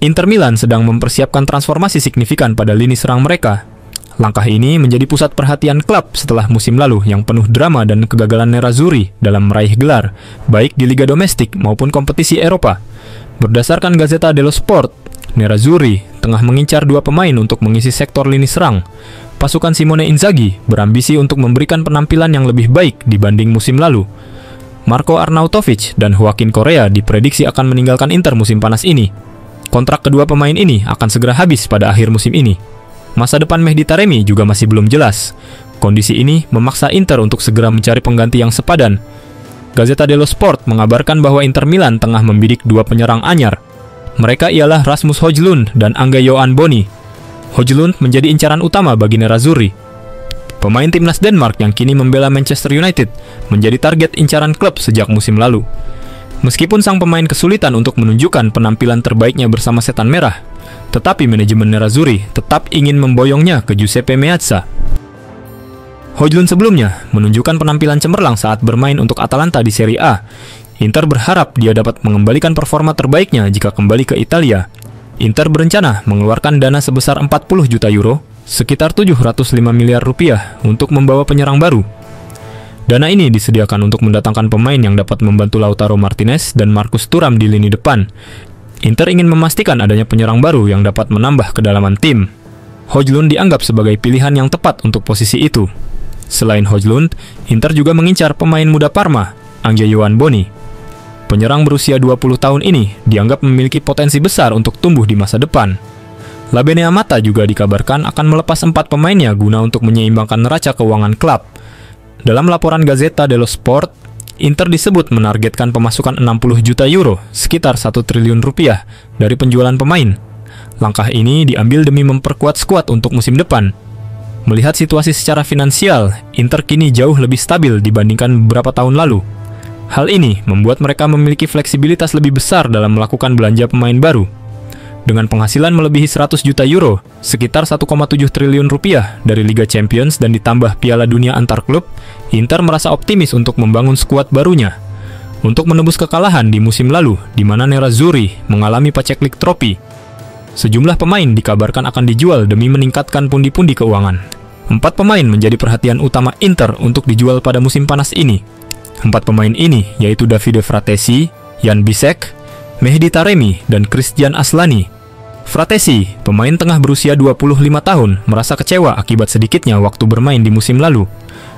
Inter Milan sedang mempersiapkan transformasi signifikan pada lini serang mereka. Langkah ini menjadi pusat perhatian klub setelah musim lalu yang penuh drama dan kegagalan Nerazzurri dalam meraih gelar, baik di liga domestik maupun kompetisi Eropa. Berdasarkan Gazzetta dello Sport, Nerazzurri tengah mengincar 2 pemain untuk mengisi sektor lini serang. Pasukan Simone Inzaghi berambisi untuk memberikan penampilan yang lebih baik dibanding musim lalu. Marco Arnautovic dan Joaquin Correa diprediksi akan meninggalkan Inter musim panas ini. Kontrak kedua pemain ini akan segera habis pada akhir musim ini. Masa depan Mehdi Taremi juga masih belum jelas. Kondisi ini memaksa Inter untuk segera mencari pengganti yang sepadan. Gazzetta dello Sport mengabarkan bahwa Inter Milan tengah membidik 2 penyerang anyar. Mereka ialah Rasmus Højlund dan Angga Johan Boni. Højlund menjadi incaran utama bagi Nerazzurri. Pemain timnas Denmark yang kini membela Manchester United menjadi target incaran klub sejak musim lalu. Meskipun sang pemain kesulitan untuk menunjukkan penampilan terbaiknya bersama Setan Merah, tetapi manajemen Nerazzurri tetap ingin memboyongnya ke Giuseppe Meazza. Højlund sebelumnya menunjukkan penampilan cemerlang saat bermain untuk Atalanta di Serie A. Inter berharap dia dapat mengembalikan performa terbaiknya jika kembali ke Italia. Inter berencana mengeluarkan dana sebesar 40 juta euro, sekitar 705 miliar rupiah, untuk membawa penyerang baru. Dana ini disediakan untuk mendatangkan pemain yang dapat membantu Lautaro Martinez dan Marcus Thuram di lini depan. Inter ingin memastikan adanya penyerang baru yang dapat menambah kedalaman tim. Højlund dianggap sebagai pilihan yang tepat untuk posisi itu. Selain Højlund, Inter juga mengincar pemain muda Parma, Angga Johan Boni. Penyerang berusia 20 tahun ini dianggap memiliki potensi besar untuk tumbuh di masa depan. La Beneamata juga dikabarkan akan melepas 4 pemainnya guna untuk menyeimbangkan neraca keuangan klub. Dalam laporan Gazzetta dello Sport, Inter disebut menargetkan pemasukan 60 juta euro, sekitar 1 triliun rupiah, dari penjualan pemain. Langkah ini diambil demi memperkuat skuad untuk musim depan. Melihat situasi secara finansial, Inter kini jauh lebih stabil dibandingkan beberapa tahun lalu. Hal ini membuat mereka memiliki fleksibilitas lebih besar dalam melakukan belanja pemain baru. Dengan penghasilan melebihi 100 juta euro, sekitar 1,7 triliun rupiah dari Liga Champions dan ditambah Piala Dunia antar klub, Inter merasa optimis untuk membangun skuad barunya. Untuk menebus kekalahan di musim lalu, di mana Nerazzurri mengalami paceklik trofi. Sejumlah pemain dikabarkan akan dijual demi meningkatkan pundi-pundi keuangan. 4 pemain menjadi perhatian utama Inter untuk dijual pada musim panas ini. 4 pemain ini yaitu Davide Fratesi, Jan Bisek, Mehdi Taremi, dan Christian Aslani. Fratesi, pemain tengah berusia 25 tahun, merasa kecewa akibat sedikitnya waktu bermain di musim lalu.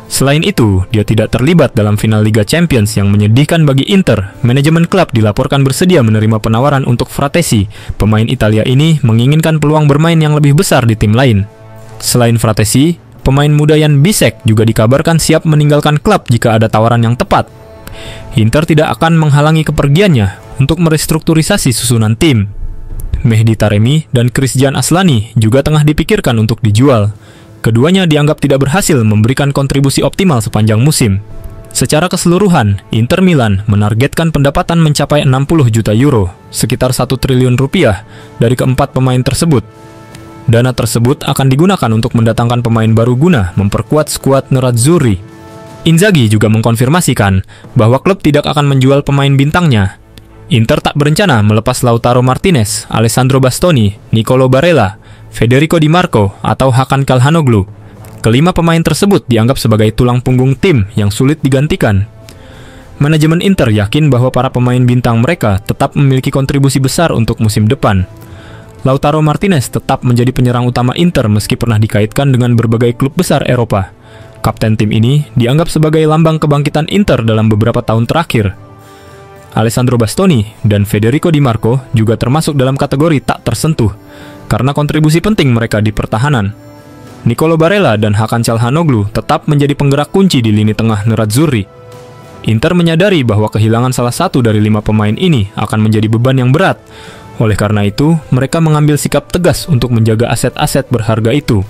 Selain itu, dia tidak terlibat dalam final Liga Champions yang menyedihkan bagi Inter. Manajemen klub dilaporkan bersedia menerima penawaran untuk Fratesi. Pemain Italia ini menginginkan peluang bermain yang lebih besar di tim lain. Selain Fratesi, pemain muda Jan Bisek juga dikabarkan siap meninggalkan klub jika ada tawaran yang tepat. Inter tidak akan menghalangi kepergiannya untuk merestrukturisasi susunan tim. Mehdi Taremi dan Christian Aslani juga tengah dipikirkan untuk dijual. Keduanya dianggap tidak berhasil memberikan kontribusi optimal sepanjang musim. Secara keseluruhan, Inter Milan menargetkan pendapatan mencapai 60 juta euro, sekitar 1 triliun rupiah, dari keempat pemain tersebut. Dana tersebut akan digunakan untuk mendatangkan pemain baru guna memperkuat skuad Nerazzurri. Inzaghi juga mengkonfirmasikan bahwa klub tidak akan menjual pemain bintangnya. Inter tak berencana melepas Lautaro Martinez, Alessandro Bastoni, Nicolo Barella, Federico Di Marco, atau Hakan Calhanoglu. Kelima pemain tersebut dianggap sebagai tulang punggung tim yang sulit digantikan. Manajemen Inter yakin bahwa para pemain bintang mereka tetap memiliki kontribusi besar untuk musim depan. Lautaro Martinez tetap menjadi penyerang utama Inter meski pernah dikaitkan dengan berbagai klub besar Eropa. Kapten tim ini dianggap sebagai lambang kebangkitan Inter dalam beberapa tahun terakhir. Alessandro Bastoni dan Federico Di Marco juga termasuk dalam kategori tak tersentuh karena kontribusi penting mereka di pertahanan. Nicolo Barella dan Hakan Calhanoglu tetap menjadi penggerak kunci di lini tengah Nerazzurri. Inter menyadari bahwa kehilangan salah satu dari 5 pemain ini akan menjadi beban yang berat. Oleh karena itu, mereka mengambil sikap tegas untuk menjaga aset-aset berharga itu.